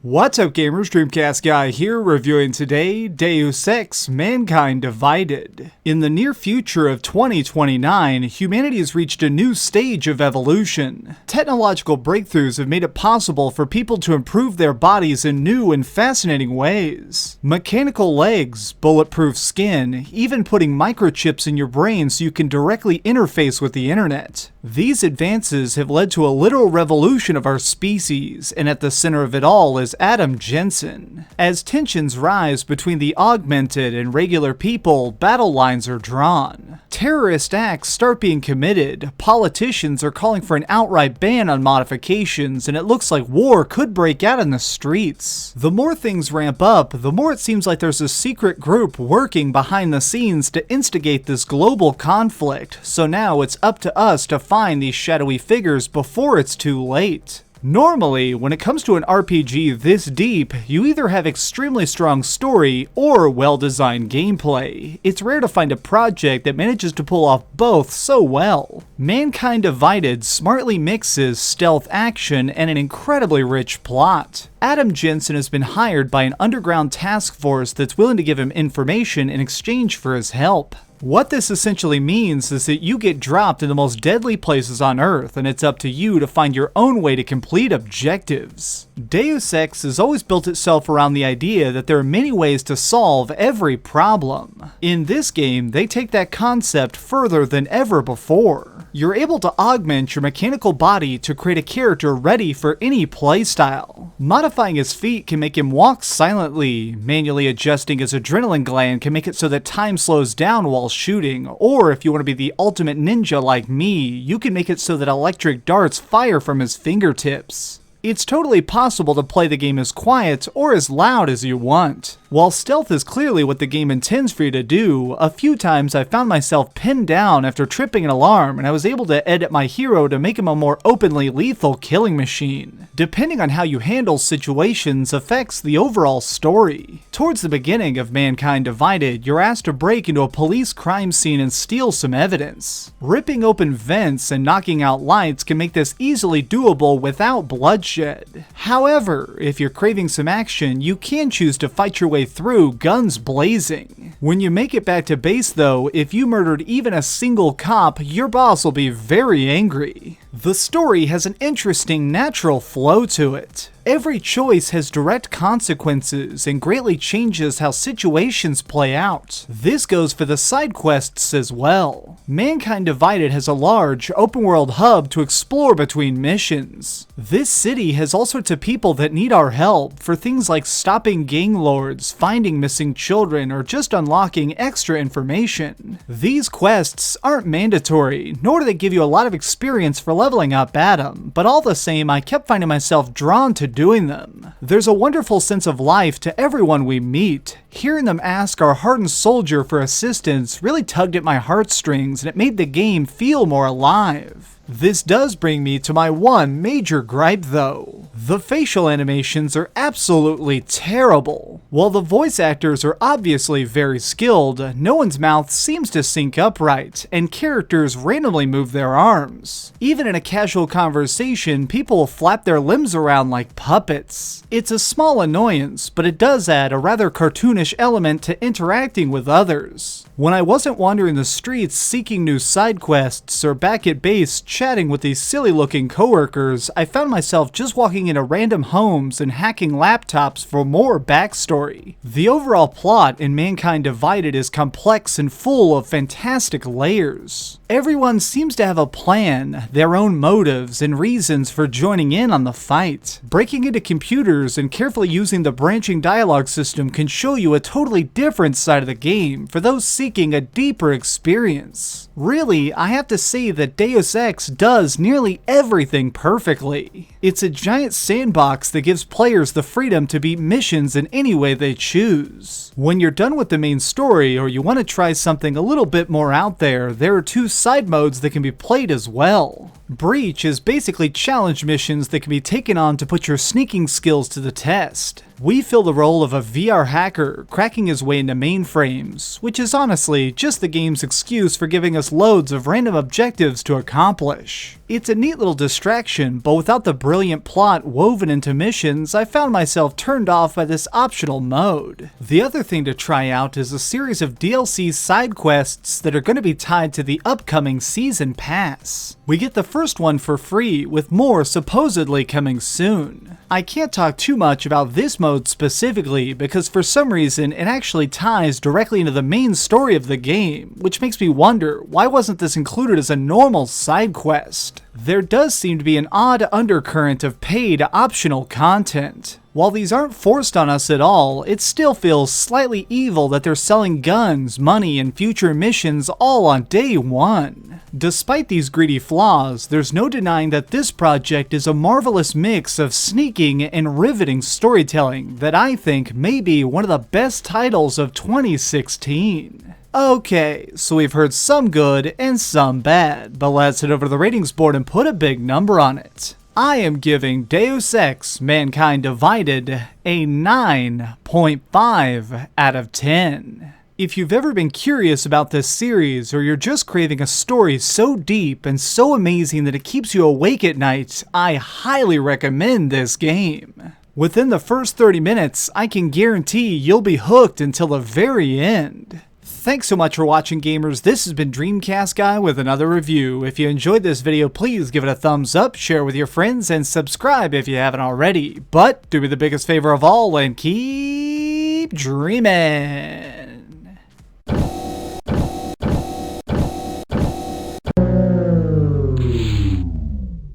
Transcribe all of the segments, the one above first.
What's up gamers, DreamcastGuy here, reviewing today Deus Ex Mankind Divided. In the near future of 2029, humanity has reached a new stage of evolution. Technological breakthroughs have made it possible for people to improve their bodies in new and fascinating ways. Mechanical legs, bulletproof skin, even putting microchips in your brain so you can directly interface with the internet. These advances have led to a literal revolution of our species, and at the center of it all is Jensen. As tensions rise between the augmented and regular people, battle lines are drawn. Terrorist acts start being committed, politicians are calling for an outright ban on modifications, and it looks like war could break out in the streets. The more things ramp up, the more it seems like there's a secret group working behind the scenes to instigate this global conflict, so now it's up to us to find these shadowy figures before it's too late. Normally, when it comes to an RPG this deep, you either have extremely strong story or well-designed gameplay. It's rare to find a project that manages to pull off both so well. Mankind Divided smartly mixes stealth action and an incredibly rich plot. Jensen has been hired by an underground task force that's willing to give him information in exchange for his help. What this essentially means is that you get dropped in the most deadly places on Earth, and it's up to you to find your own way to complete objectives. Deus Ex has always built itself around the idea that there are many ways to solve every problem. In this game, they take that concept further than ever before. You're able to augment your mechanical body to create a character ready for any playstyle. Modifying his feet can make him walk silently, manually adjusting his adrenaline gland can make it so that time slows down while shooting, or if you want to be the ultimate ninja like me, you can make it so that electric darts fire from his fingertips. It's totally possible to play the game as quiet or as loud as you want. While stealth is clearly what the game intends for you to do, a few times I found myself pinned down after tripping an alarm, and I was able to edit my hero to make him a more openly lethal killing machine. Depending on how you handle situations affects the overall story. Towards the beginning of Mankind Divided, you're asked to break into a police crime scene and steal some evidence. Ripping open vents and knocking out lights can make this easily doable without bloodshed. However, if you're craving some action, you can choose to fight your way through guns blazing. When you make it back to base though, if you murdered even a single cop, your boss will be very angry. The story has an interesting natural flow to it. Every choice has direct consequences and greatly changes how situations play out. This goes for the side quests as well. Mankind Divided has a large, open-world hub to explore between missions. This city has all sorts of people that need our help for things like stopping gang lords, finding missing children, or just unlocking extra information. These quests aren't mandatory, nor do they give you a lot of experience for leveling up Adam, but all the same, I kept finding myself drawn to doing them. There's a wonderful sense of life to everyone we meet. Hearing them ask our hardened soldier for assistance really tugged at my heartstrings, and it made the game feel more alive. This does bring me to my one major gripe though. The facial animations are absolutely terrible. While the voice actors are obviously very skilled, no one's mouth seems to sync up right, and characters randomly move their arms. Even in a casual conversation, people flap their limbs around like puppets. It's a small annoyance, but it does add a rather cartoonish element to interacting with others. When I wasn't wandering the streets seeking new side quests or back at base chatting with these silly looking coworkers, I found myself just walking into random homes and hacking laptops for more backstory. The overall plot in Mankind Divided is complex and full of fantastic layers. Everyone seems to have a plan, their own motives, and reasons for joining in on the fight. Breaking into computers and carefully using the branching dialogue system can show you a totally different side of the game for those seeking a deeper experience. Really, I have to say that Deus Ex does nearly everything perfectly. It's a giant sandbox that gives players the freedom to beat missions in any way they choose. When you're done with the main story or you want to try something a little bit more out there are two side modes that can be played as well. Breach is basically challenge missions that can be taken on to put your sneaking skills to the test. We fill the role of a VR hacker cracking his way into mainframes, which is honestly just the game's excuse for giving us loads of random objectives to accomplish. It's a neat little distraction, but without the brilliant plot woven into missions, I found myself turned off by this optional mode. The other thing to try out is a series of DLC side quests that are going to be tied to the upcoming Season Pass. We get the first one for free, with more supposedly coming soon. I can't talk too much about this mode specifically because for some reason it actually ties directly into the main story of the game, which makes me wonder why wasn't this included as a normal side quest? There does seem to be an odd undercurrent of paid optional content. While these aren't forced on us at all, it still feels slightly evil that they're selling guns, money, and future missions all on day one. Despite these greedy flaws, there's no denying that this project is a marvelous mix of sneaking and riveting storytelling that I think may be one of the best titles of 2016. Okay, so we've heard some good and some bad, but let's head over to the ratings board and put a big number on it. I am giving Deus Ex Mankind Divided a 9.5 out of 10. If you've ever been curious about this series, or you're just craving a story so deep and so amazing that it keeps you awake at night, I highly recommend this game. Within the first 30 minutes, I can guarantee you'll be hooked until the very end. Thanks so much for watching, gamers. This has been DreamcastGuy with another review. If you enjoyed this video, please give it a thumbs up, share it with your friends, and subscribe if you haven't already. But do me the biggest favor of all and keep dreaming.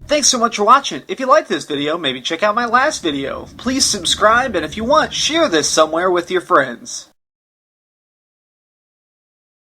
Thanks so much for watching. If you liked this video, maybe check out my last video. Please subscribe, and if you want, share this somewhere with your friends.